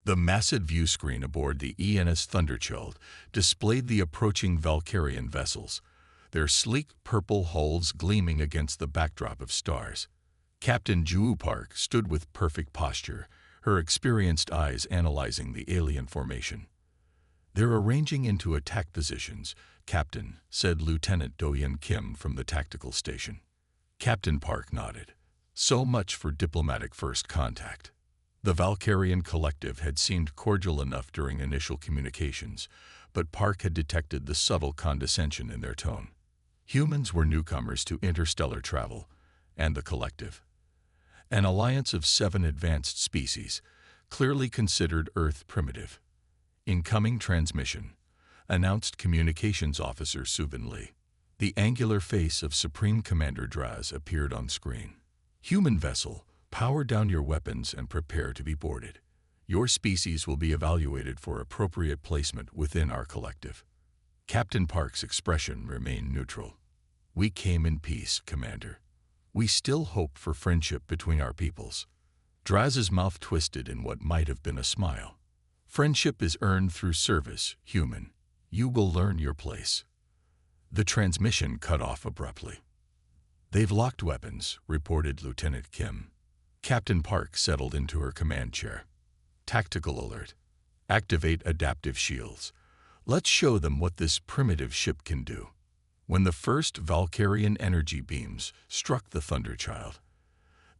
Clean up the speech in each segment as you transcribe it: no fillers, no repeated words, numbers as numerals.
The massive view screen aboard the ENS Thunderchild displayed the approaching Valkyrian vessels, their sleek purple hulls gleaming against the backdrop of stars. Captain Ju Park stood with perfect posture, her experienced eyes analyzing the alien formation. "They're arranging into attack positions, Captain," said Lieutenant Do-Yeon Kim from the tactical station. Captain Park nodded. So much for diplomatic first contact. The Valkyrian collective had seemed cordial enough during initial communications, but Park had detected the subtle condescension in their tone. Humans were newcomers to interstellar travel, and the collective, an alliance of 7 advanced species, clearly considered Earth primitive. "Incoming transmission," announced Communications Officer Subin Lee. The angular face of Supreme Commander Draz appeared on screen. "Human vessel, power down your weapons and prepare to be boarded. Your species will be evaluated for appropriate placement within our collective." Captain Park's expression remained neutral. "We came in peace, Commander. We still hope for friendship between our peoples." Draz's mouth twisted in what might have been a smile. "Friendship is earned through service, human. You will learn your place." The transmission cut off abruptly. "They've locked weapons," reported Lieutenant Kim. Captain Park settled into her command chair. "Tactical alert. Activate adaptive shields. Let's show them what this primitive ship can do." When the first Valkyrian energy beams struck the Thunderchild,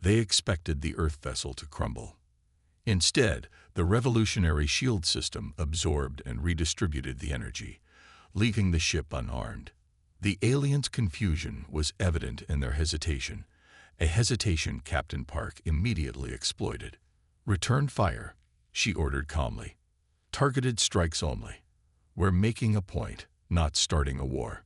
they expected the Earth vessel to crumble. Instead, the revolutionary shield system absorbed and redistributed the energy, leaving the ship unharmed. The aliens' confusion was evident in their hesitation, a hesitation Captain Park immediately exploited. "Return fire," she ordered calmly. "Targeted strikes only. We're making a point, not starting a war."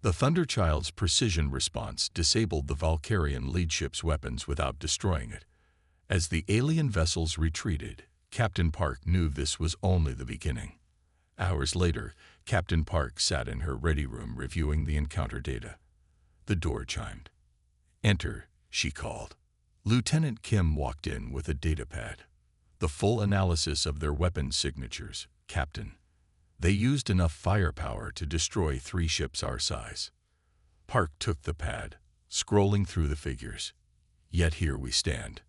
The Thunderchild's precision response disabled the Valkyrian lead ship's weapons without destroying it. As the alien vessels retreated, Captain Park knew this was only the beginning. Hours later, Captain Park sat in her ready room reviewing the encounter data. The door chimed. "Enter," she called. Lieutenant Kim walked in with a datapad. "The full analysis of their weapon signatures, Captain. They used enough firepower to destroy 3 ships our size." Park took the pad, scrolling through the figures. "Yet here we stand.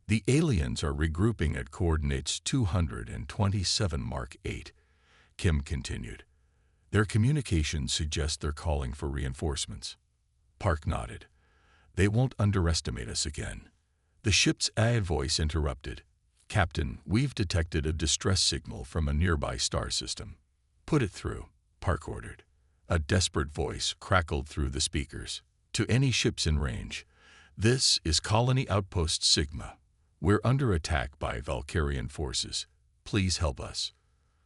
The aliens are regrouping at coordinates 227 Mark 8, Kim continued. "Their communications suggest they're calling for reinforcements." Park nodded. "They won't underestimate us again." The ship's AI voice interrupted. "Captain, we've detected a distress signal from a nearby star system." "Put it through," Park ordered. A desperate voice crackled through the speakers. "To any ships in range, this is Colony Outpost Sigma. We're under attack by Valkyrian forces. Please help us."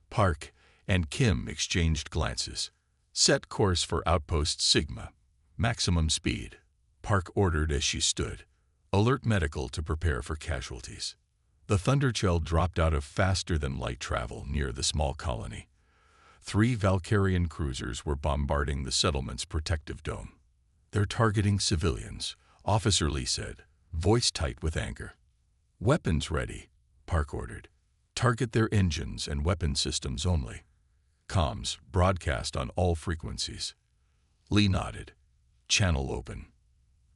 Park and Kim exchanged glances. "Set course for Outpost Sigma. Maximum speed," Park ordered as she stood. "Alert medical to prepare for casualties." The Thunderchild dropped out of faster-than-light travel near the small colony. 3 Valkyrian cruisers were bombarding the settlement's protective dome. "They're targeting civilians," Officer Lee said, voice tight with anger. "Weapons ready," Park ordered. "Target their engines and weapon systems only. Comms, broadcast on all frequencies." Lee nodded. "Channel open."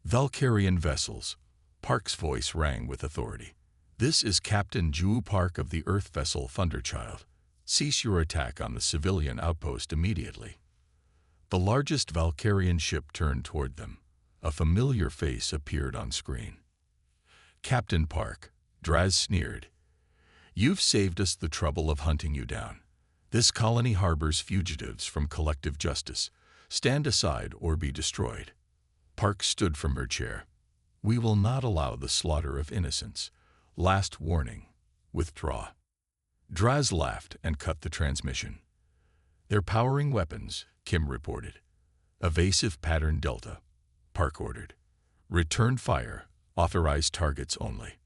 "Valkyrian vessels," Park's voice rang with authority. "This is Captain Ju Park of the Earth vessel Thunderchild. Cease your attack on the civilian outpost immediately." The largest Valkyrian ship turned toward them. A familiar face appeared on screen. "Captain Park," Draz sneered. "You've saved us the trouble of hunting you down. This colony harbors fugitives from collective justice. Stand aside or be destroyed." Park stood from her chair. "We will not allow the slaughter of innocents. Last warning. Withdraw." Draz laughed and cut the transmission. "They're powering weapons," Kim reported. "Evasive pattern Delta," Park ordered. "Return fire. Authorized targets only."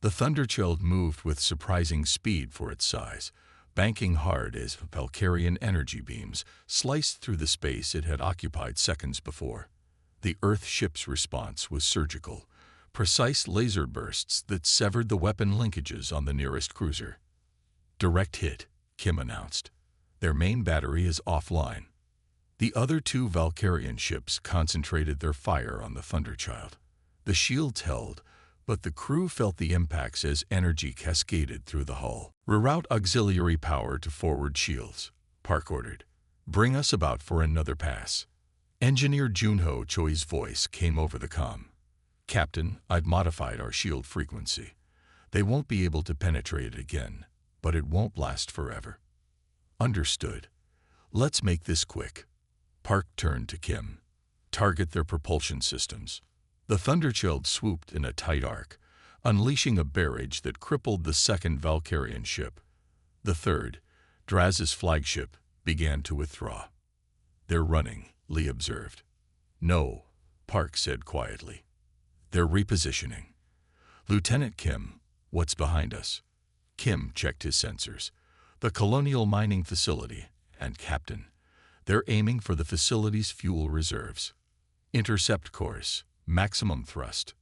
The Thunderchild moved with surprising speed for its size, banking hard as Valkyrian energy beams sliced through the space it had occupied seconds before. The Earth ship's response was surgical, precise laser bursts that severed the weapon linkages on the nearest cruiser. Direct hit, Kim announced. Their main battery is offline. The other two Valkyrian ships concentrated their fire on the Thunderchild. The shields held, but the crew felt the impacts as energy cascaded through the hull. Reroute auxiliary power to forward shields, Park ordered. Bring us about for another pass. Engineer Junho Choi's voice came over the comm. Captain, I've modified our shield frequency. They won't be able to penetrate it again, but it won't last forever. Understood. Let's make this quick. Park turned to Kim. Target their propulsion systems. The Thunderchild swooped in a tight arc, unleashing a barrage that crippled the second Valkyrian ship. The third, Draz's flagship, began to withdraw. They're running, Lee observed. No, Park said quietly. They're repositioning. Lieutenant Kim, what's behind us? Kim checked his sensors. The Colonial Mining Facility, and Captain. They're aiming for the facility's fuel reserves. Intercept course, maximum thrust.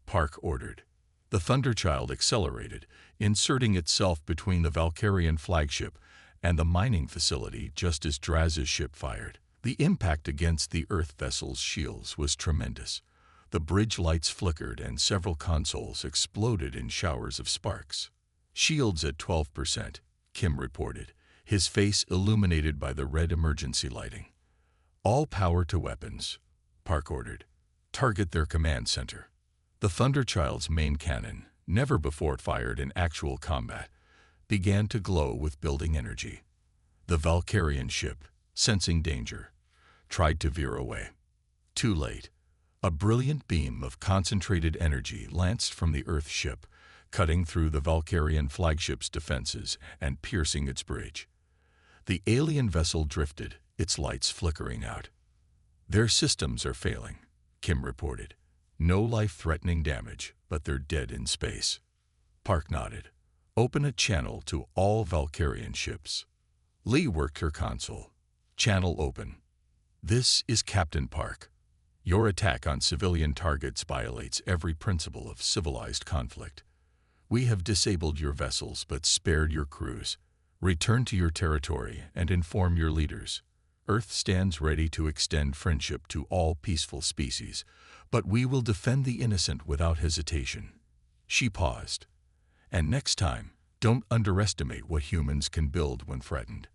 Park ordered. The Thunderchild accelerated, inserting itself between the Valkyrian flagship and the mining facility just as Draz's ship fired. The impact against the Earth vessel's shields was tremendous. The bridge lights flickered and several consoles exploded in showers of sparks. Shields at 12%, Kim reported, his face illuminated by the red emergency lighting. All power to weapons, Park ordered. Target their command center. The Thunderchild's main cannon, never before fired in actual combat, began to glow with building energy. The Valkyrian ship, sensing danger, tried to veer away. Too late. A brilliant beam of concentrated energy lanced from the Earth ship, cutting through the Valkyrian flagship's defenses and piercing its bridge. The alien vessel drifted, its lights flickering out. Their systems are failing, Kim reported. No life-threatening damage, but they're dead in space. Park nodded. Open a channel to all Valkyrian ships. Lee worked her console. Channel open. This is Captain Park. Your attack on civilian targets violates every principle of civilized conflict. We have disabled your vessels but spared your crews. Return to your territory and inform your leaders. Earth stands ready to extend friendship to all peaceful species, but we will defend the innocent without hesitation. She paused. And next time, don't underestimate what humans can build when threatened.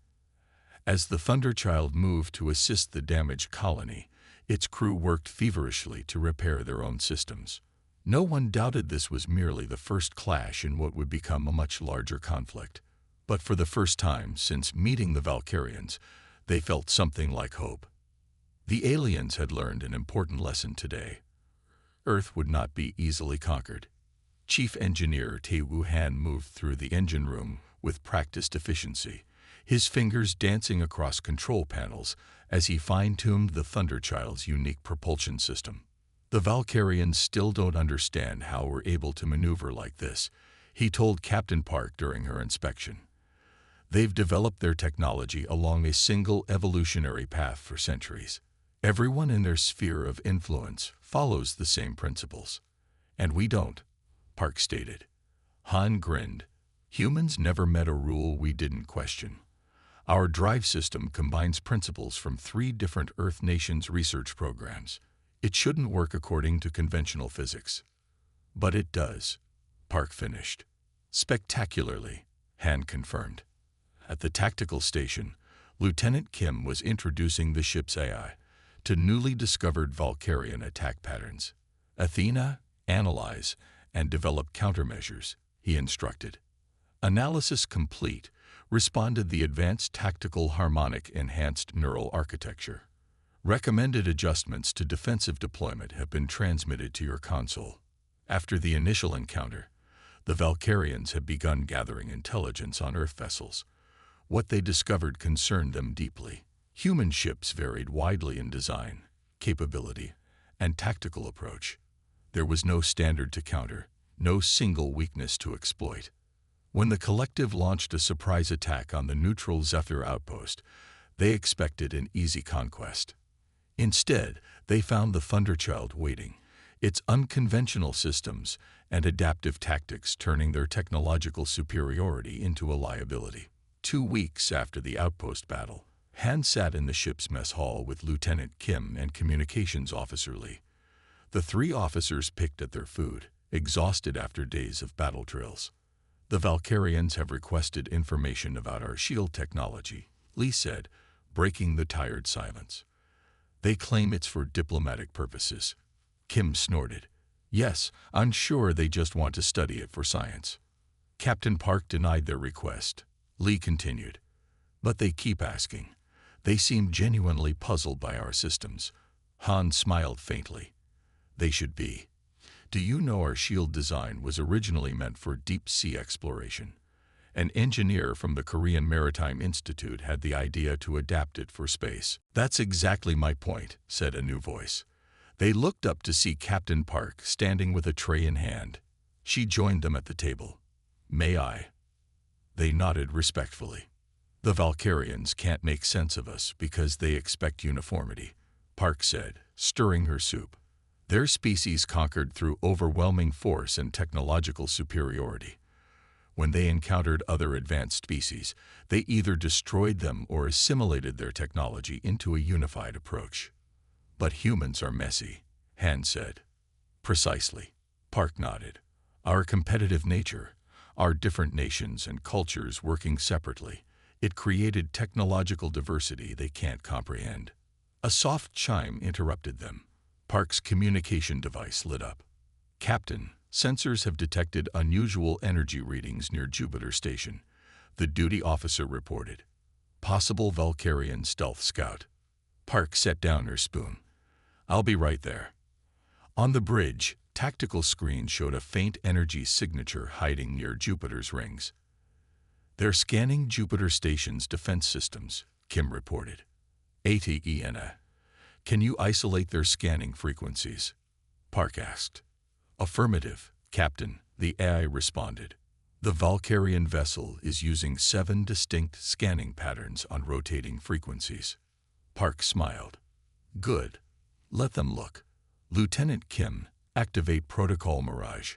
As the Thunderchild moved to assist the damaged colony, its crew worked feverishly to repair their own systems. No one doubted this was merely the first clash in what would become a much larger conflict. But for the first time since meeting the Valkyrians, they felt something like hope. The aliens had learned an important lesson today. Earth would not be easily conquered. Chief Engineer Tae Woo-han moved through the engine room with practiced efficiency, his fingers dancing across control panels as he fine-tuned the Thunderchild's unique propulsion system. The Valkyrians still don't understand how we're able to maneuver like this, he told Captain Park during her inspection. They've developed their technology along a single evolutionary path for centuries. Everyone in their sphere of influence follows the same principles. And we don't, Park stated. Han grinned. Humans never met a rule we didn't question. Our drive system combines principles from 3 different Earth nations' research programs. It shouldn't work according to conventional physics. But it does, Park finished. Spectacularly, Han confirmed. At the tactical station, Lieutenant Kim was introducing the ship's AI to newly discovered Valkyrian attack patterns. Athena, analyze, and develop countermeasures, he instructed. Analysis complete, responded the Advanced Tactical Harmonic Enhanced Neural Architecture. Recommended adjustments to defensive deployment have been transmitted to your console. After the initial encounter, the Valkyrians had begun gathering intelligence on Earth vessels. What they discovered concerned them deeply. Human ships varied widely in design, capability, and tactical approach. There was no standard to counter, no single weakness to exploit. When the collective launched a surprise attack on the neutral Zephyr outpost, they expected an easy conquest. Instead, they found the Thunderchild waiting, Its unconventional systems and adaptive tactics turning their technological superiority into a liability. 2 weeks after the outpost battle, Han sat in the ship's mess hall with Lieutenant Kim and Communications Officer Lee. The 3 officers picked at their food, exhausted after days of battle drills. "The Valkyrians have requested information about our shield technology," Lee said, breaking the tired silence. "They claim it's for diplomatic purposes." Kim snorted. "Yes, I'm sure they just want to study it for science." Captain Park denied their request. Lee continued. "But they keep asking. They seem genuinely puzzled by our systems." Han smiled faintly. "They should be. Do you know our shield design was originally meant for deep-sea exploration? An engineer from the Korean Maritime Institute had the idea to adapt it for space." "That's exactly my point," said a new voice. They looked up to see Captain Park standing with a tray in hand. She joined them at the table. "May I?" They nodded respectfully. "The Valkyrians can't make sense of us because they expect uniformity," Park said, stirring her soup. "Their species conquered through overwhelming force and technological superiority. When they encountered other advanced species, they either destroyed them or assimilated their technology into a unified approach." "But humans are messy," Han said. "Precisely," Park nodded. "Our competitive nature, our different nations and cultures working separately, it created technological diversity they can't comprehend." A soft chime interrupted them. Park's communication device lit up. "Captain, sensors have detected unusual energy readings near Jupiter Station," the duty officer reported. "Possible Valkyrian stealth scout." Park set down her spoon. "I'll be right there." On the bridge, tactical screens showed a faint energy signature hiding near Jupiter's rings. "They're scanning Jupiter Station's defense systems," Kim reported. "ATENA. Can you isolate their scanning frequencies?" Park asked. "Affirmative, Captain," the AI responded. "The Valkyrian vessel is using 7 distinct scanning patterns on rotating frequencies." Park smiled. "Good. Let them look. Lieutenant Kim, activate Protocol Mirage."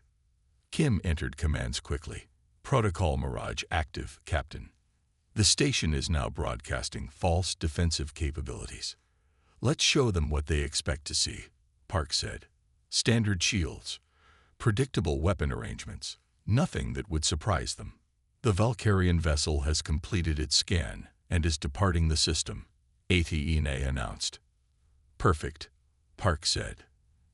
Kim entered commands quickly. "Protocol Mirage active, Captain." "The station is now broadcasting false defensive capabilities. Let's show them what they expect to see," Park said. "Standard shields, predictable weapon arrangements, nothing that would surprise them." "The Valkyrian vessel has completed its scan and is departing the system," ATENA announced. "Perfect," Park said.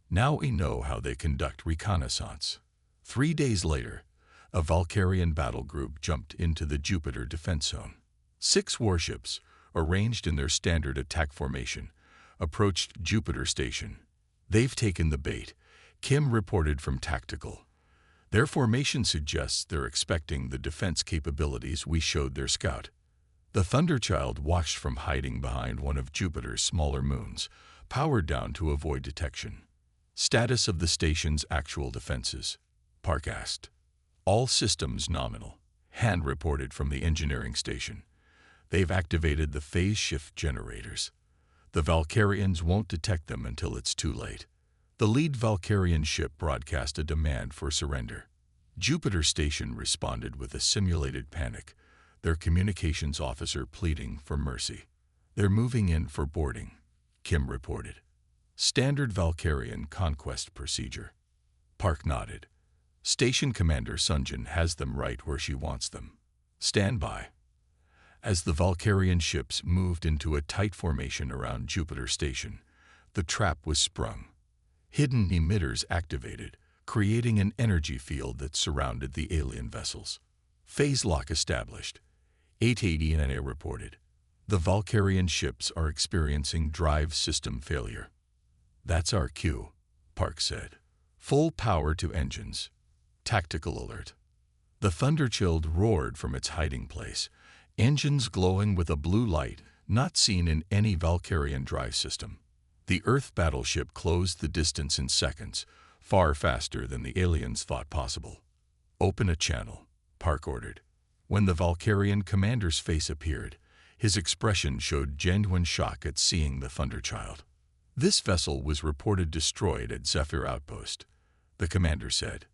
"Now we know how they conduct reconnaissance." 3 days later, a Valkyrian battle group jumped into the Jupiter defense zone. 6 warships, arranged in their standard attack formation, approached Jupiter Station. "They've taken the bait," Kim reported from Tactical. "Their formation suggests they're expecting the defense capabilities we showed their scout." The Thunderchild watched from hiding behind one of Jupiter's smaller moons, powered down to avoid detection. "Status of the station's actual defenses?" Park asked. "All systems nominal," Han reported from the engineering station. "They've activated the phase shift generators. The Valkyrians won't detect them until it's too late." The lead Valkyrian ship broadcast a demand for surrender. Jupiter Station responded with a simulated panic, their communications officer pleading for mercy. "They're moving in for boarding," Kim reported. "Standard Valkyrian conquest procedure." Park nodded. "Station Commander Sunjin has them right where she wants them. Stand by." As the Valkyrian ships moved into a tight formation around Jupiter Station, the trap was sprung. Hidden emitters activated, creating an energy field that surrounded the alien vessels. "Phase lock established," ATENA reported. "The Valkyrian ships are experiencing drive system failure." "That's our cue," Park said. "Full power to engines." Tactical alert. The Thunderchild roared from its hiding place, engines glowing with a blue light not seen in any Valkyrian drive system. The Earth battleship closed the distance in seconds, far faster than the aliens thought possible. "Open a channel," Park ordered. When the Valkyrian commander's face appeared, his expression showed genuine shock at seeing the Thunderchild. This vessel was reported destroyed at Zephyr Outpost, the commander said.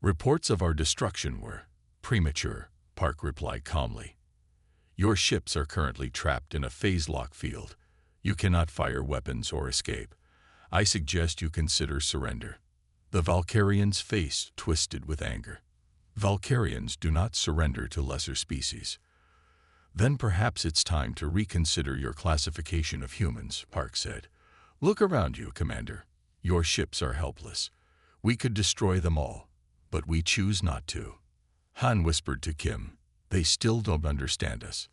Reports of our destruction were premature, Park replied calmly. Your ships are currently trapped in a phase lock field. You cannot fire weapons or escape. I suggest you consider surrender. The Valkyrian's face twisted with anger. Valkyrians do not surrender to lesser species. Then perhaps it's time to reconsider your classification of humans, Park said. Look around you, Commander. Your ships are helpless. We could destroy them all, but we choose not to. Han whispered to Kim. They still don't understand us.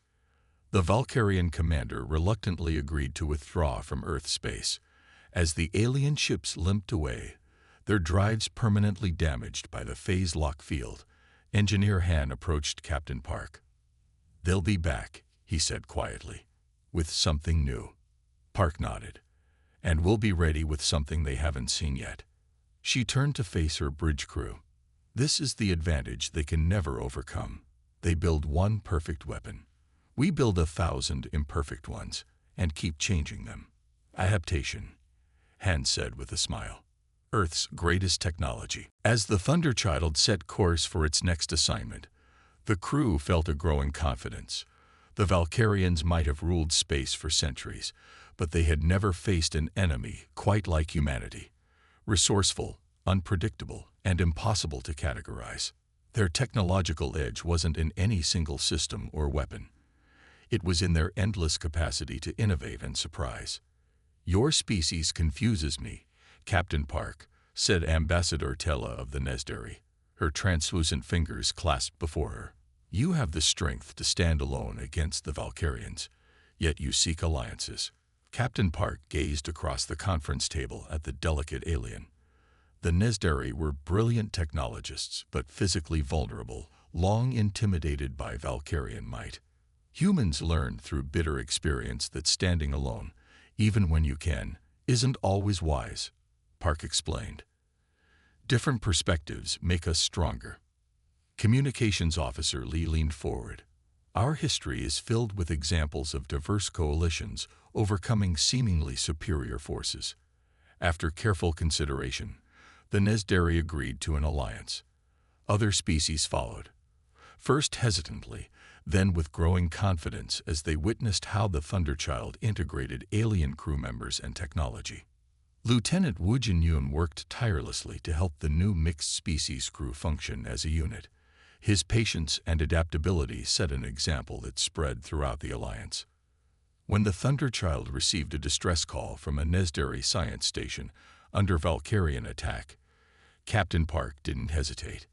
The Valkyrian commander reluctantly agreed to withdraw from Earth space. As the alien ships limped away, their drives permanently damaged by the phase lock field, Engineer Han approached Captain Park. They'll be back, he said quietly, with something new. Park nodded. And we'll be ready with something they haven't seen yet. She turned to face her bridge crew. This is the advantage they can never overcome. They build one perfect weapon. We build 1,000 imperfect ones and keep changing them. Adaptation, Han said with a smile. Earth's greatest technology. As the Thunderchild set course for its next assignment, the crew felt a growing confidence. The Valkyrians might have ruled space for centuries, but they had never faced an enemy quite like humanity. Resourceful, unpredictable, and impossible to categorize. Their technological edge wasn't in any single system or weapon. It was in their endless capacity to innovate and surprise. Your species confuses me, Captain Park, said Ambassador Tella of the Nesdari, her translucent fingers clasped before her. You have the strength to stand alone against the Valkyrians, yet you seek alliances. Captain Park gazed across the conference table at the delicate alien. The Nesdari were brilliant technologists, but physically vulnerable, long intimidated by Valkyrian might. Humans learn through bitter experience that standing alone, even when you can, isn't always wise, Park explained. Different perspectives make us stronger. Communications Officer Lee leaned forward. Our history is filled with examples of diverse coalitions overcoming seemingly superior forces. After careful consideration, the Nesdari agreed to an alliance. Other species followed, first hesitantly, then with growing confidence as they witnessed how the Thunderchild integrated alien crew members and technology. Lieutenant Wu Jinyun worked tirelessly to help the new mixed-species crew function as a unit. His patience and adaptability set an example that spread throughout the alliance. When the Thunderchild received a distress call from a Nesdari science station under Valkyrian attack, Captain Park didn't hesitate.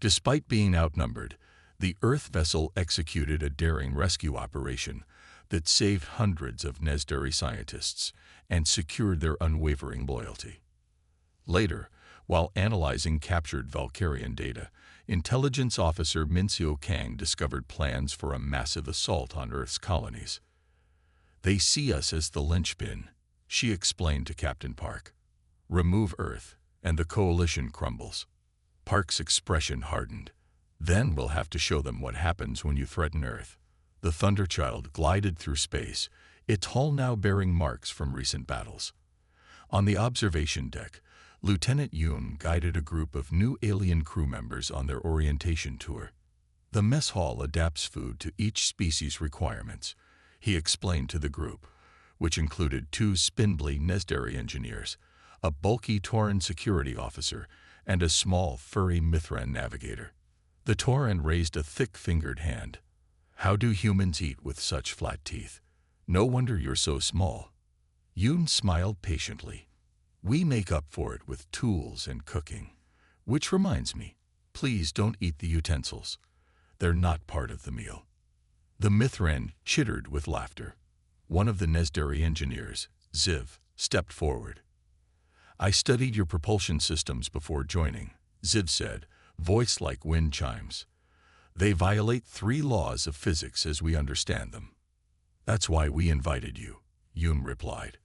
Despite being outnumbered, the Earth vessel executed a daring rescue operation that saved hundreds of Nesdari scientists and secured their unwavering loyalty. Later, while analyzing captured Valkyrian data, Intelligence Officer Minseo Kang discovered plans for a massive assault on Earth's colonies. They see us as the linchpin, she explained to Captain Park. Remove Earth, and the coalition crumbles. Park's expression hardened. Then we'll have to show them what happens when you threaten Earth. The Thunderchild glided through space, its hull now bearing marks from recent battles. On the observation deck, Lieutenant Yoon guided a group of new alien crew members on their orientation tour. The mess hall adapts food to each species' requirements, he explained to the group, which included 2 spindly Nesdari engineers, a bulky Tauran security officer, and a small, furry Mithran navigator. The Tauran raised a thick-fingered hand. How do humans eat with such flat teeth? No wonder you're so small. Yoon smiled patiently. We make up for it with tools and cooking. Which reminds me, please don't eat the utensils. They're not part of the meal. The Mithran chittered with laughter. One of the Nesdari engineers, Ziv, stepped forward. I studied your propulsion systems before joining, Ziv said, voice like wind chimes. They violate 3 laws of physics as we understand them. That's why we invited you, Yoon replied.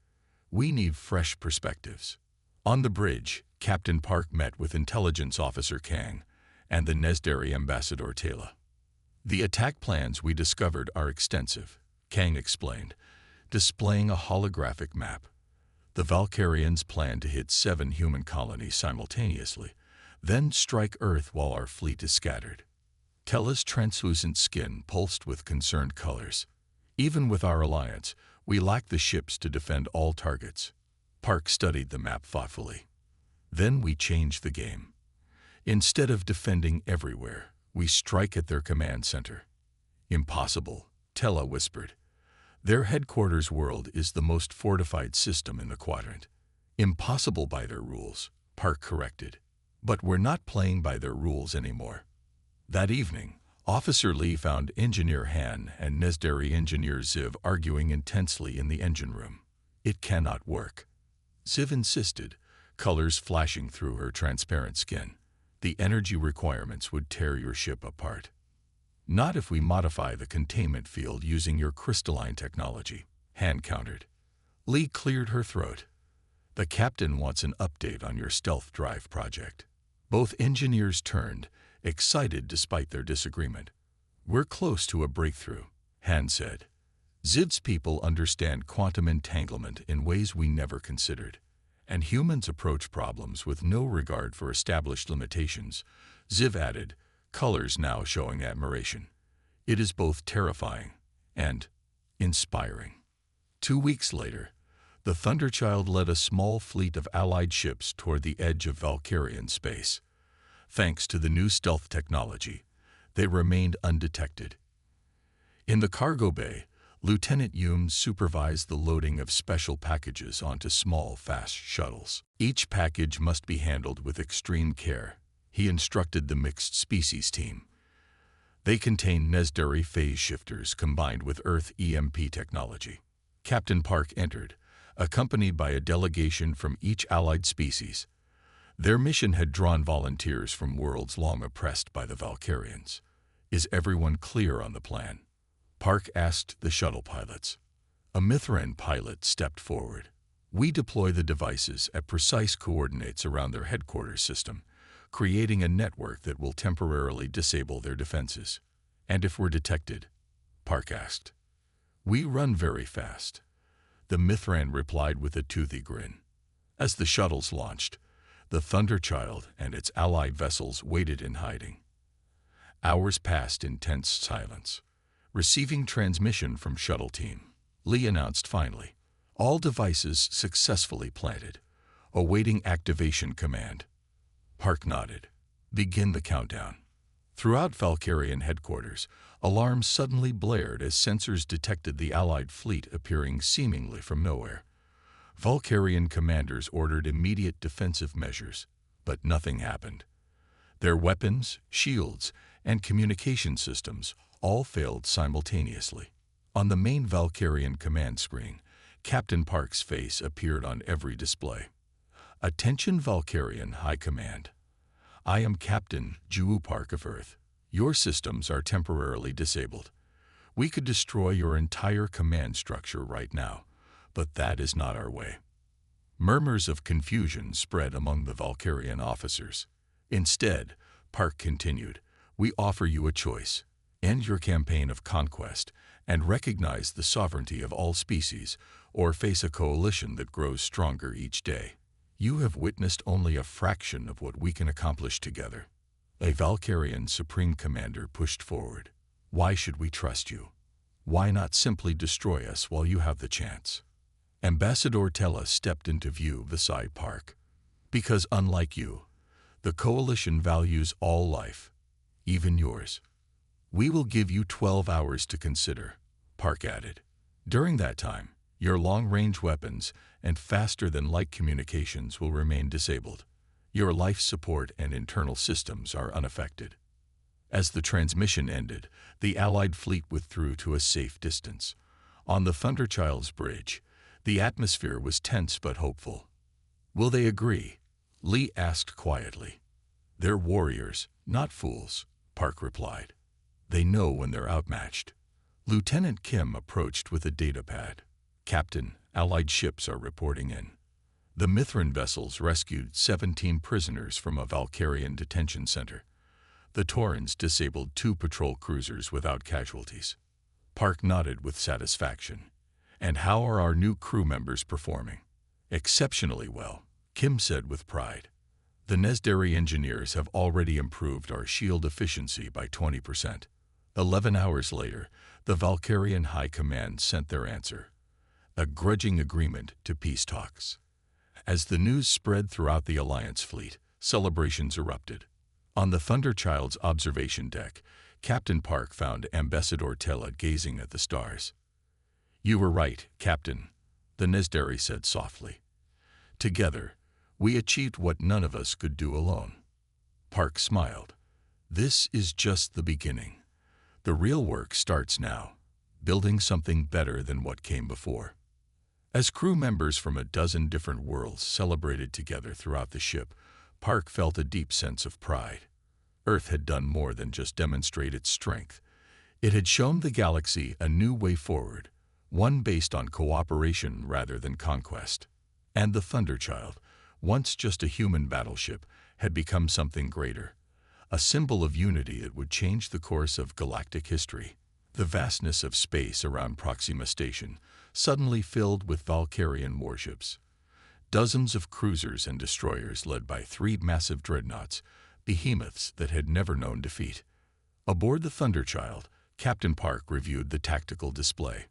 We need fresh perspectives. On the bridge, Captain Park met with Intelligence Officer Kang and the Nesdari Ambassador Tela. The attack plans we discovered are extensive, Kang explained, displaying a holographic map. The Valkyrians plan to hit 7 human colonies simultaneously, then strike Earth while our fleet is scattered. Tella's translucent skin pulsed with concerned colors. Even with our alliance, we lack the ships to defend all targets. Park studied the map thoughtfully. Then we changed the game. Instead of defending everywhere, we strike at their command center. Impossible, Tella whispered. Their headquarters world is the most fortified system in the quadrant. Impossible by their rules, Park corrected. But we're not playing by their rules anymore. That evening, Officer Lee found Engineer Han and Nezdari Engineer Ziv arguing intensely in the engine room. It cannot work. Ziv insisted, colors flashing through her transparent skin. The energy requirements would tear your ship apart. Not if we modify the containment field using your crystalline technology, Han countered. Lee cleared her throat. The captain wants an update on your stealth drive project. Both engineers turned, excited despite their disagreement. We're close to a breakthrough, Han said. Ziv's people understand quantum entanglement in ways we never considered, and humans approach problems with no regard for established limitations. Ziv added, colors now showing admiration. It is both terrifying and inspiring. 2 weeks later, the Thunderchild led a small fleet of Allied ships toward the edge of Valkyrian space. Thanks to the new stealth technology, they remained undetected. In the cargo bay, Lieutenant Hume supervised the loading of special packages onto small, fast shuttles. Each package must be handled with extreme care, he instructed the mixed species team. They contain Nezdari phase shifters combined with Earth EMP technology. Captain Park entered, accompanied by a delegation from each allied species. Their mission had drawn volunteers from worlds long oppressed by the Valkyrians. Is everyone clear on the plan? Park asked the shuttle pilots. A Mithran pilot stepped forward. We deploy the devices at precise coordinates around their headquarters system, creating a network that will temporarily disable their defenses. And if we're detected? Park asked. We run very fast. The Mithran replied with a toothy grin. As the shuttles launched, the Thunderchild and its allied vessels waited in hiding. Hours passed in tense silence. Receiving transmission from shuttle team, Lee announced finally, all devices successfully planted, awaiting activation command. Park nodded. Begin the countdown. Throughout Valkyrian headquarters, alarms suddenly blared as sensors detected the Allied fleet appearing seemingly from nowhere. Valkyrian commanders ordered immediate defensive measures, but nothing happened. Their weapons, shields, and communication systems all failed simultaneously. On the main Valkyrian command screen, Captain Park's face appeared on every display. Attention Valkyrian High Command. I am Captain Juu Park of Earth. Your systems are temporarily disabled. We could destroy your entire command structure right now, but that is not our way. Murmurs of confusion spread among the Valkyrian officers. Instead, Park continued, we offer you a choice. End your campaign of conquest and recognize the sovereignty of all species, or face a coalition that grows stronger each day. You have witnessed only a fraction of what we can accomplish together. A Valkyrian Supreme Commander pushed forward. Why should we trust you? Why not simply destroy us while you have the chance? Ambassador Tella stepped into view beside Park. Because unlike you, the coalition values all life, even yours. We will give you 12 hours to consider, Park added. During that time, your long-range weapons and faster-than-light communications will remain disabled. Your life support and internal systems are unaffected. As the transmission ended, the Allied fleet withdrew to a safe distance. On the Thunderchild's bridge, the atmosphere was tense but hopeful. Will they agree? Lee asked quietly. They're warriors, not fools, Park replied. They know when they're outmatched. Lieutenant Kim approached with a datapad. Captain, Allied ships are reporting in. The Mithran vessels rescued 17 prisoners from a Valkyrian detention center. The Taurans disabled 2 patrol cruisers without casualties. Park nodded with satisfaction. And how are our new crew members performing? "Exceptionally well," Kim said with pride. "The Nesdari engineers have already improved our shield efficiency by 20%. 11 hours later, the Valkyrian High Command sent their answer, a grudging agreement to peace talks. As the news spread throughout the Alliance fleet, celebrations erupted. On the Thunderchild's observation deck, Captain Park found Ambassador Tella gazing at the stars. "You were right, Captain," the Nesdari said softly. "Together, we achieved what none of us could do alone." Park smiled. "This is just the beginning. The real work starts now, building something better than what came before." As crew members from a dozen different worlds celebrated together throughout the ship, Park felt a deep sense of pride. Earth had done more than just demonstrate its strength. It had shown the galaxy a new way forward, one based on cooperation rather than conquest. And the Thunderchild, once just a human battleship, had become something greater, a symbol of unity that would change the course of galactic history. The vastness of space around Proxima Station suddenly filled with Valkyrian warships. Dozens of cruisers and destroyers led by 3 massive dreadnoughts, behemoths that had never known defeat. Aboard the Thunderchild, Captain Park reviewed the tactical display.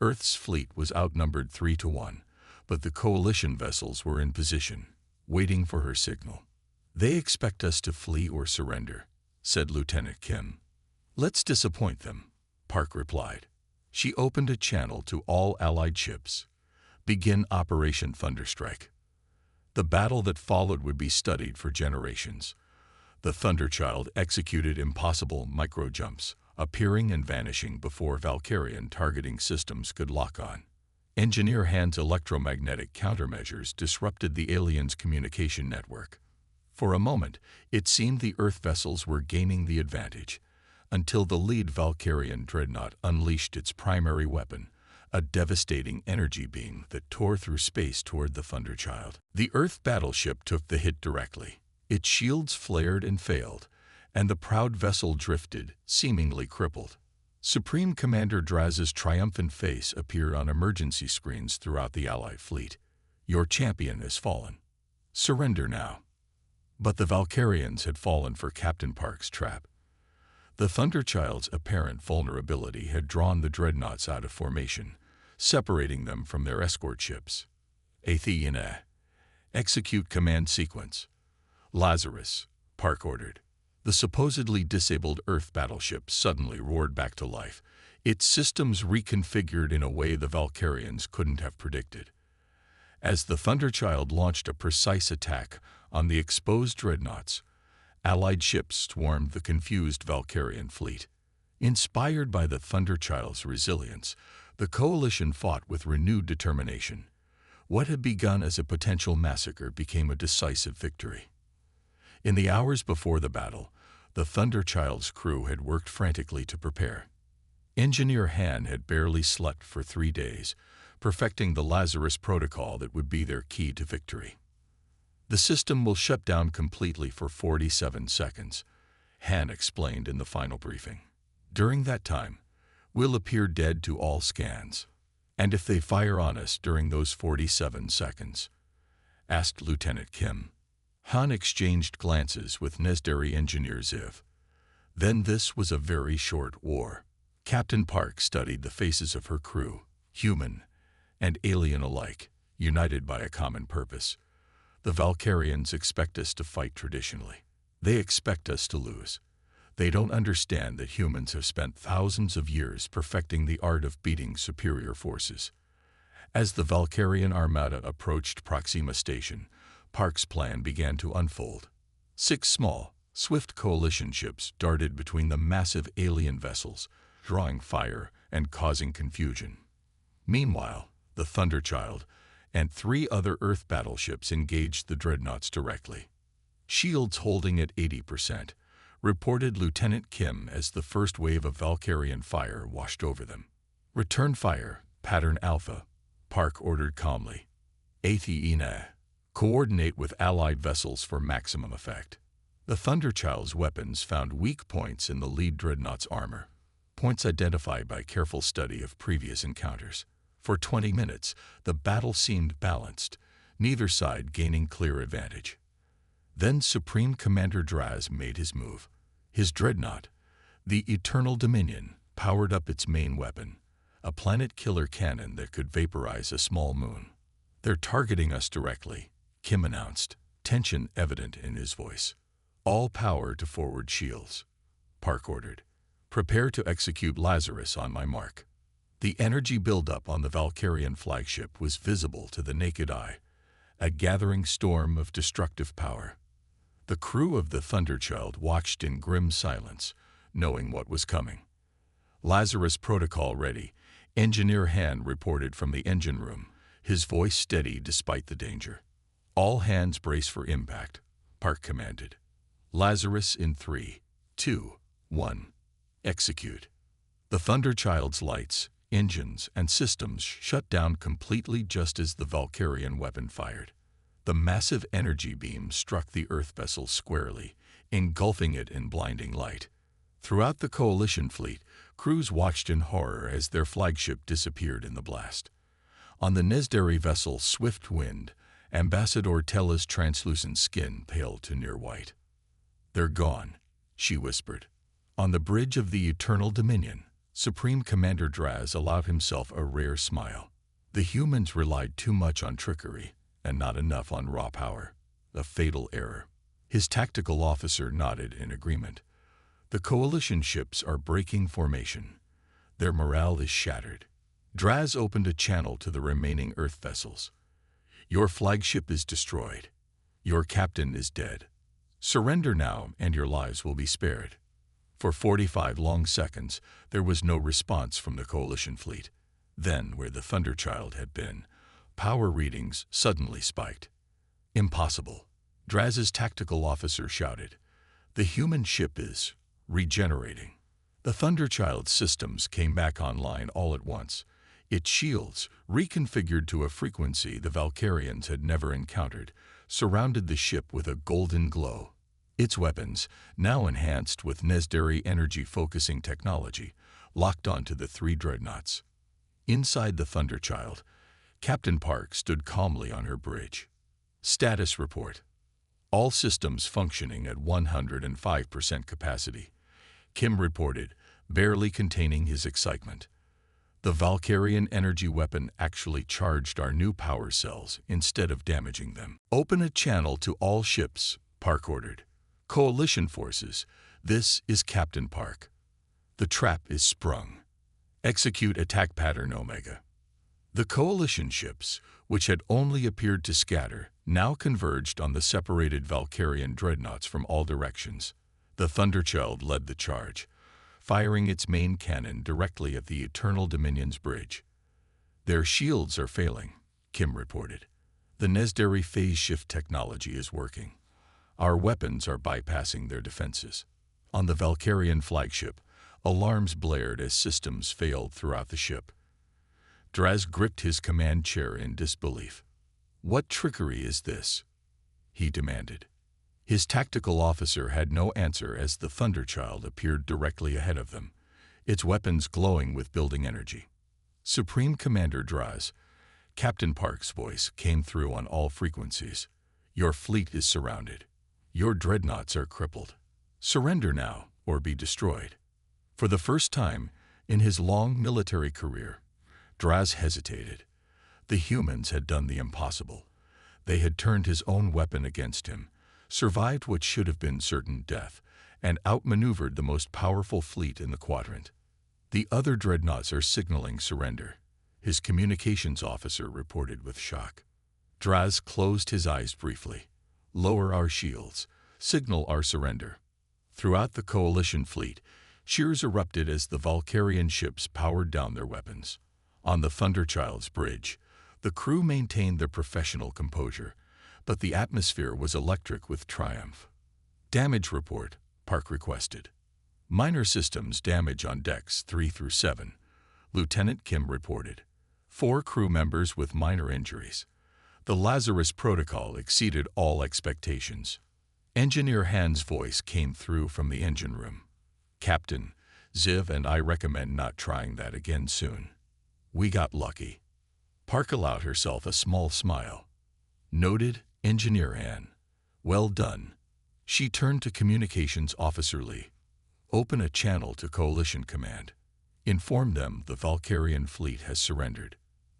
Earth's fleet was outnumbered 3-1, but the coalition vessels were in position, waiting for her signal. "They expect us to flee or surrender," said Lieutenant Kim. "Let's disappoint them," Park replied. She opened a channel to all Allied ships. "Begin Operation Thunderstrike." The battle that followed would be studied for generations. The Thunderchild executed impossible micro-jumps, appearing and vanishing before Valkyrian targeting systems could lock on. Engineer Hand's electromagnetic countermeasures disrupted the aliens' communication network. For a moment, it seemed the Earth vessels were gaining the advantage, until the lead Valkyrian dreadnought unleashed its primary weapon, a devastating energy beam that tore through space toward the Thunderchild. The Earth battleship took the hit directly. Its shields flared and failed, and the proud vessel drifted, seemingly crippled. Supreme Commander Draz's triumphant face appeared on emergency screens throughout the Allied fleet. "Your champion has fallen. Surrender now." But the Valkyrians had fallen for Captain Park's trap. The Thunderchild's apparent vulnerability had drawn the dreadnoughts out of formation, separating them from their escort ships. "Athena, execute command sequence." "Lazarus," Park ordered. The supposedly disabled Earth battleship suddenly roared back to life, its systems reconfigured in a way the Valkyrians couldn't have predicted. As the Thunderchild launched a precise attack on the exposed dreadnoughts, Allied ships swarmed the confused Valkyrian fleet. Inspired by the Thunderchild's resilience, the coalition fought with renewed determination. What had begun as a potential massacre became a decisive victory. In the hours before the battle, the Thunderchild's crew had worked frantically to prepare. Engineer Han had barely slept for 3 days, perfecting the Lazarus protocol that would be their key to victory. "The system will shut down completely for 47 seconds, Han explained in the final briefing. "During that time, we'll appear dead to all scans." "And if they fire on us during those 47 seconds?" asked Lieutenant Kim. Han exchanged glances with Nesdari engineer Ziv. "Then this was a very short war." Captain Park studied the faces of her crew, human and alien alike, united by a common purpose. "The Valkyrians expect us to fight traditionally. They expect us to lose. They don't understand that humans have spent thousands of years perfecting the art of beating superior forces." As the Valkyrian armada approached Proxima Station, Park's plan began to unfold. 6 small, swift coalition ships darted between the massive alien vessels, drawing fire and causing confusion. Meanwhile, the Thunderchild and 3 other Earth battleships engaged the dreadnoughts directly. "Shields holding at 80%, reported Lieutenant Kim as the first wave of Valkyrian fire washed over them. "Return fire, pattern Alpha," Park ordered calmly. "Athena, coordinate with Allied vessels for maximum effect." The Thunderchild's weapons found weak points in the lead dreadnought's armor, points identified by careful study of previous encounters. For 20 minutes, the battle seemed balanced, neither side gaining clear advantage. Then Supreme Commander Draz made his move. His dreadnought, the Eternal Dominion, powered up its main weapon, a planet-killer cannon that could vaporize a small moon. "They're targeting us directly," Kim announced, tension evident in his voice. "All power to forward shields," Park ordered. "Prepare to execute Lazarus on my mark." The energy buildup on the Valkyrian flagship was visible to the naked eye, a gathering storm of destructive power. The crew of the Thunderchild watched in grim silence, knowing what was coming. "Lazarus protocol ready," Engineer Han reported from the engine room, his voice steady despite the danger. "All hands brace for impact," Park commanded. "Lazarus in 3, 2, 1. Execute." The Thunderchild's lights, engines, and systems shut down completely just as the Valkyrian weapon fired. The massive energy beam struck the Earth vessel squarely, engulfing it in blinding light. Throughout the Coalition fleet, crews watched in horror as their flagship disappeared in the blast. On the Nezdari vessel Swift Wind, Ambassador Tella's translucent skin paled to near white. "They're gone," she whispered. On the bridge of the Eternal Dominion, Supreme Commander Draz allowed himself a rare smile. The humans relied too much on trickery and not enough on raw power. A fatal error. His tactical officer nodded in agreement. "The Coalition ships are breaking formation. Their morale is shattered." Draz opened a channel to the remaining Earth vessels. "Your flagship is destroyed. Your captain is dead. Surrender now and your lives will be spared." For 45 long seconds, there was no response from the Coalition fleet. Then, where the Thunderchild had been, power readings suddenly spiked. "Impossible," Draz's tactical officer shouted. "The human ship is regenerating." The Thunderchild's systems came back online all at once. Its shields, reconfigured to a frequency the Valkyrians had never encountered, surrounded the ship with a golden glow. Its weapons, now enhanced with Nezdari energy-focusing technology, locked onto the 3 dreadnoughts. Inside the Thunderchild, Captain Park stood calmly on her bridge. "Status report. All systems functioning at 105% capacity," Kim reported, barely containing his excitement. "The Valkyrian energy weapon actually charged our new power cells instead of damaging them." "Open a channel to all ships," Park ordered. "Coalition forces, this is Captain Park. The trap is sprung. Execute attack pattern Omega." The Coalition ships, which had only appeared to scatter, now converged on the separated Valkyrian dreadnoughts from all directions. The Thunderchild led the charge, firing its main cannon directly at the Eternal Dominion's bridge. "Their shields are failing," Kim reported. "The Nezdari phase shift technology is working. Our weapons are bypassing their defenses." On the Valkyrian flagship, alarms blared as systems failed throughout the ship. Draz gripped his command chair in disbelief. "What trickery is this?" he demanded. His tactical officer had no answer as the Thunderchild appeared directly ahead of them, its weapons glowing with building energy. "Supreme Commander Draz," Captain Park's voice came through on all frequencies. "Your fleet is surrounded. Your dreadnoughts are crippled. Surrender now or be destroyed." For the first time in his long military career, Draz hesitated. The humans had done the impossible. They had turned his own weapon against him, survived what should have been certain death, and outmaneuvered the most powerful fleet in the quadrant. "The other dreadnoughts are signaling surrender," his communications officer reported with shock. Draz closed his eyes briefly. "Lower our shields. Signal our surrender." Throughout the Coalition fleet, cheers erupted as the Valkyrian ships powered down their weapons. On the Thunderchild's bridge, the crew maintained their professional composure, but the atmosphere was electric with triumph. "Damage report," Park requested. "Minor systems damage on decks 3 through 7, Lieutenant Kim reported. 4 crew members with minor injuries. The Lazarus protocol exceeded all expectations." Engineer Han's voice came through from the engine room. "Captain, Ziv and I recommend not trying that again soon. We got lucky." Park allowed herself a small smile. Noted, Engineer Han. Well done. She turned to Communications Officer Lee. Open a channel to Coalition Command. Inform them the Valkyrian fleet has surrendered.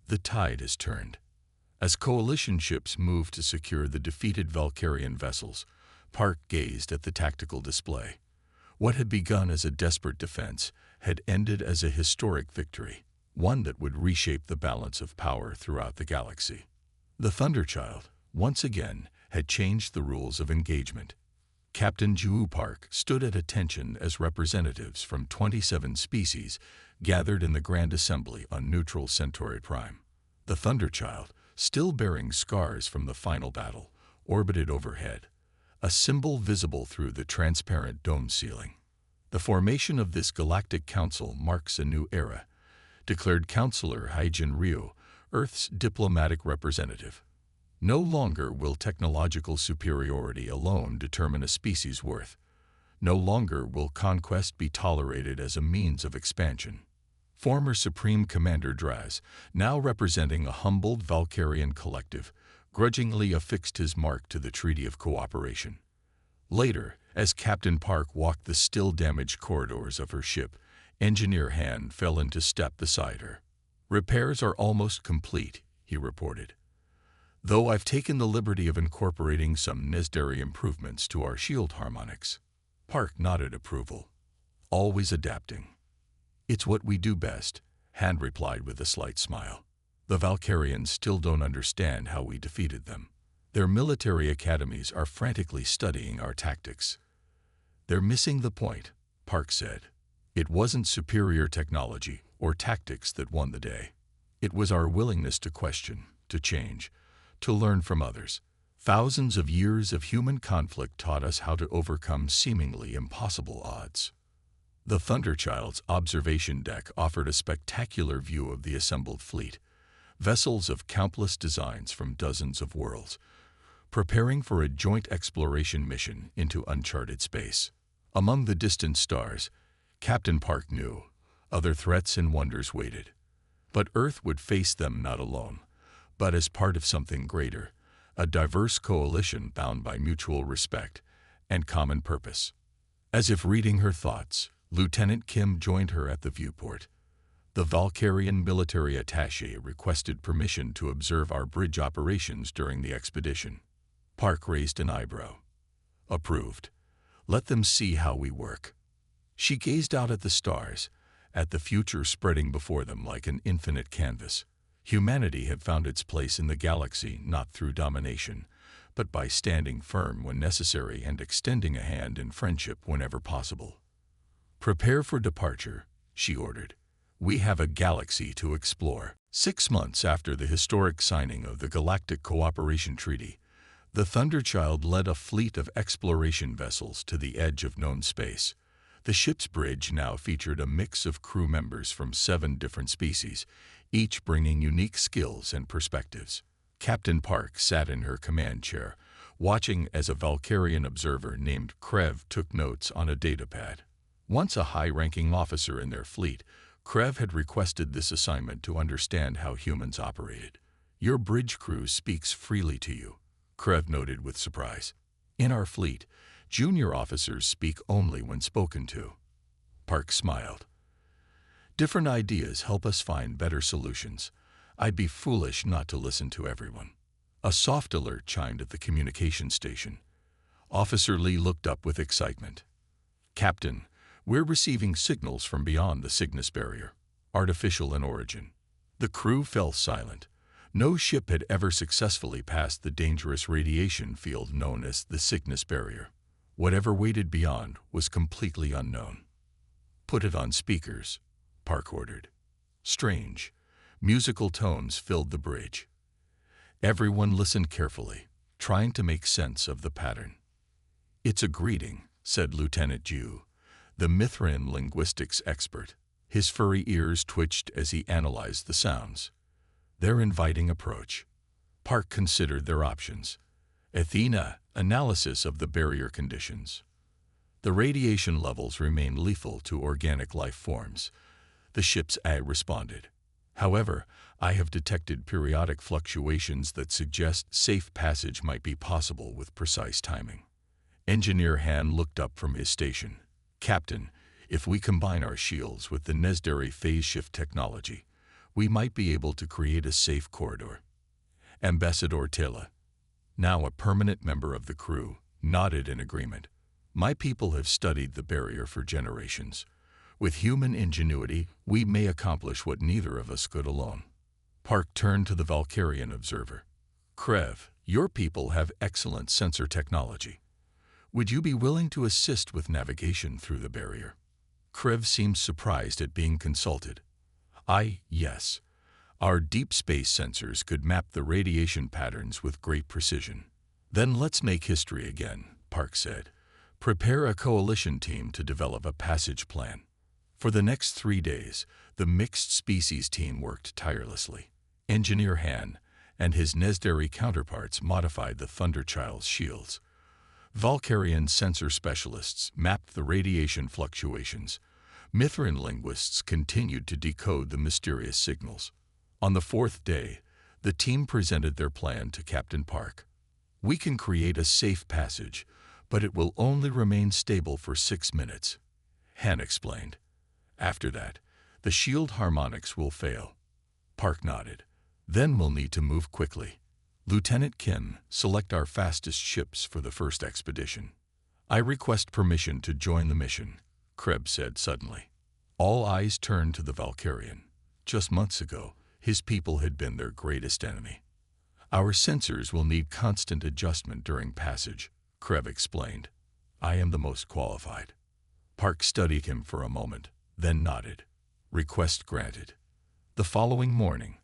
The tide has turned. As Coalition ships moved to secure the defeated Valkyrian vessels, Park gazed at the tactical display. What had begun as a desperate defense had ended as a historic victory, one that would reshape the balance of power throughout the galaxy. The Thunderchild, once again, had changed the rules of engagement. Captain Ju Park stood at attention as representatives from 27 species gathered in the Grand Assembly on neutral Centauri Prime. The Thunderchild, still bearing scars from the final battle, orbited overhead, a symbol visible through the transparent dome ceiling. The formation of this Galactic Council marks a new era, declared Counselor Haijin Ryu, Earth's diplomatic representative. No longer will technological superiority alone determine a species' worth. No longer will conquest be tolerated as a means of expansion. Former Supreme Commander Draz, now representing a humbled Valkyrian collective, grudgingly affixed his mark to the Treaty of Cooperation. Later, as Captain Park walked the still-damaged corridors of her ship, Engineer Han fell into step beside her. "Repairs are almost complete," he reported. "Though I've taken the liberty of incorporating some necessary improvements to our shield harmonics." Park nodded approval. "Always adapting." "It's what we do best," Han replied with a slight smile. "The Valkyrians still don't understand how we defeated them. Their military academies are frantically studying our tactics." "They're missing the point," Park said. "It wasn't superior technology or tactics that won the day. It was our willingness to question, to change, to learn from others. Thousands of years of human conflict taught us how to overcome seemingly impossible odds." The Thunderchild's observation deck offered a spectacular view of the assembled fleet, vessels of countless designs from dozens of worlds, preparing for a joint exploration mission into uncharted space. Among the distant stars, Captain Park knew, other threats and wonders waited. But Earth would face them not alone, but as part of something greater, a diverse coalition bound by mutual respect and common purpose. As if reading her thoughts, Lieutenant Kim joined her at the viewport. "The Valkyrian military attaché requested permission to observe our bridge operations during the expedition." Park raised an eyebrow. "Approved. Let them see how we work." She gazed out at the stars, at the future spreading before them like an infinite canvas. Humanity had found its place in the galaxy not through domination, but by standing firm when necessary and extending a hand in friendship whenever possible. "Prepare for departure," she ordered. "We have a galaxy to explore." 6 months after the historic signing of the Galactic Cooperation Treaty, the Thunderchild led a fleet of exploration vessels to the edge of known space. The ship's bridge now featured a mix of crew members from 7 different species, each bringing unique skills and perspectives. Captain Park sat in her command chair, watching as a Valkyrian observer named Krev took notes on a datapad. Once a high-ranking officer in their fleet, Krev had requested this assignment to understand how humans operated. "Your bridge crew speaks freely to you," Krev noted with surprise. "In our fleet, junior officers speak only when spoken to." Park smiled. "Different ideas help us find better solutions. I'd be foolish not to listen to everyone." A soft alert chimed at the communication station. Officer Lee looked up with excitement. "Captain, we're receiving signals from beyond the Cygnus barrier, artificial in origin." The crew fell silent. No ship had ever successfully passed the dangerous radiation field known as the Cygnus barrier. Whatever waited beyond was completely unknown. "Put it on speakers," Park ordered. Strange, musical tones filled the bridge. Everyone listened carefully, trying to make sense of the pattern. "It's a greeting," said Lieutenant Ju, the Mithran linguistics expert. His furry ears twitched as he analyzed the sounds. "Their inviting approach." Park considered their options. Athena, analysis of the barrier conditions. The radiation levels remain lethal to organic life forms. The ship's eye responded. However, I have detected periodic fluctuations that suggest safe passage might be possible with precise timing. Engineer Han looked up from his station. Captain, if we combine our shields with the Nesdari phase shift technology, we might be able to create a safe corridor. Ambassador Tela, now a permanent member of the crew, nodded in agreement. My people have studied the barrier for generations. With human ingenuity, we may accomplish what neither of us could alone. Park turned to the Valkyrian observer. Krev, your people have excellent sensor technology. Would you be willing to assist with navigation through the barrier? Krev seemed surprised at being consulted. Yes. Our deep space sensors could map the radiation patterns with great precision. Then let's make history again, Park said. Prepare a coalition team to develop a passage plan. For the next 3 days, the mixed species team worked tirelessly. Engineer Han and his Nesdari counterparts modified the Thunderchild's shields. Valkyrian sensor specialists mapped the radiation fluctuations. Mithrin linguists continued to decode the mysterious signals. On the 4th day, the team presented their plan to Captain Park. We can create a safe passage, but it will only remain stable for 6 minutes, Han explained. After that, the shield harmonics will fail. Park nodded. Then we'll need to move quickly. Lieutenant Kim, select our fastest ships for the first expedition. I request permission to join the mission, Krebs said suddenly. All eyes turned to the Valkyrian. Just months ago, his people had been their greatest enemy. Our sensors will need constant adjustment during passage, Krebs explained. I am the most qualified. Park studied him for a moment, then nodded. Request granted. The following morning,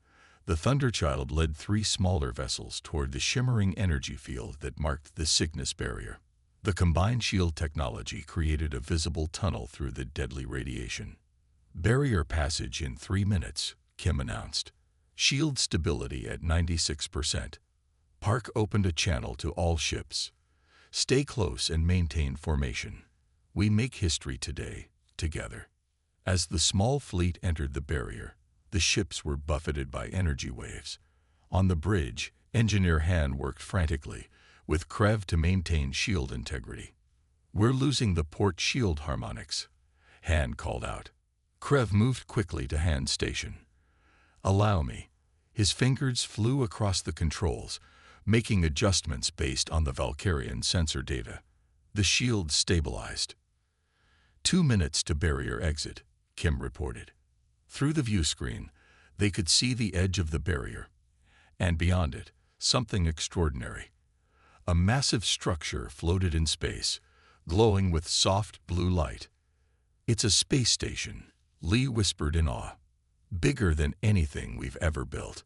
the Thunderchild led 3 smaller vessels toward the shimmering energy field that marked the Cygnus barrier. The combined shield technology created a visible tunnel through the deadly radiation. Barrier passage in 3 minutes, Kim announced. Shield stability at 96%. Park opened a channel to all ships. Stay close and maintain formation. We make history today, together. As the small fleet entered the barrier, the ships were buffeted by energy waves. On the bridge, Engineer Han worked frantically, with Krev to maintain shield integrity. We're losing the port shield harmonics, Han called out. Krev moved quickly to Han's station. Allow me. His fingers flew across the controls, making adjustments based on the Valkyrian sensor data. The shield stabilized. 2 minutes to barrier exit, Kim reported. Through the view screen, they could see the edge of the barrier, and beyond it, something extraordinary. A massive structure floated in space, glowing with soft blue light. It's a space station, Lee whispered in awe. Bigger than anything we've ever built.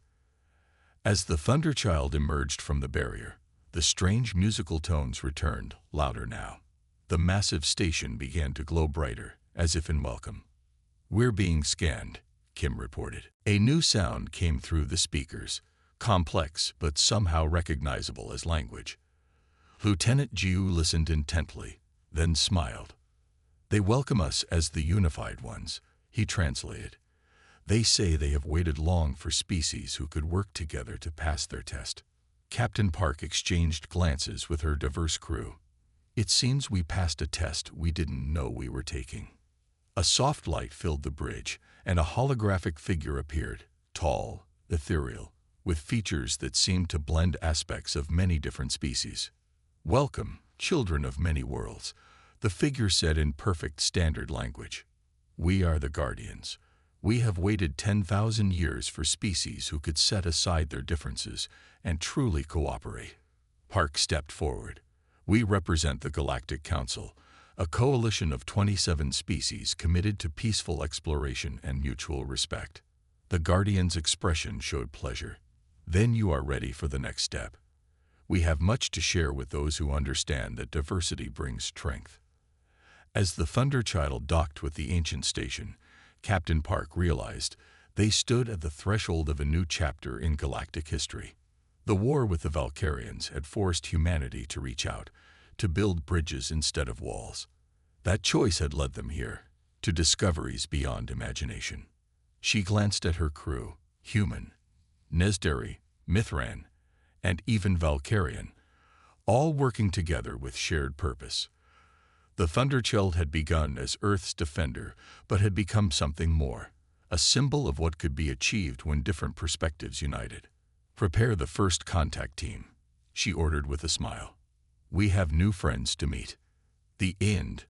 As the Thunderchild emerged from the barrier, the strange musical tones returned, louder now. The massive station began to glow brighter, as if in welcome. We're being scanned, Kim reported. A new sound came through the speakers, complex but somehow recognizable as language. Lieutenant Jiu listened intently, then smiled. They welcome us as the unified ones, he translated. They say they have waited long for species who could work together to pass their test. Captain Park exchanged glances with her diverse crew. It seems we passed a test we didn't know we were taking. A soft light filled the bridge, and a holographic figure appeared, tall, ethereal, with features that seemed to blend aspects of many different species. Welcome, children of many worlds, the figure said in perfect standard language. We are the Guardians. We have waited 10,000 years for species who could set aside their differences and truly cooperate. Park stepped forward. We represent the Galactic Council, a coalition of 27 species committed to peaceful exploration and mutual respect. The Guardian's expression showed pleasure. Then you are ready for the next step. We have much to share with those who understand that diversity brings strength. As the Thunderchild docked with the ancient station, Captain Park realized they stood at the threshold of a new chapter in galactic history. The war with the Valkyrians had forced humanity to reach out, to build bridges instead of walls. That choice had led them here, to discoveries beyond imagination. She glanced at her crew, human, Nezderi, Mithran, and even Valkyrian, all working together with shared purpose. The Thunderchild had begun as Earth's defender, but had become something more, a symbol of what could be achieved when different perspectives united. "Prepare the first contact team," she ordered with a smile. "We have new friends to meet." The end.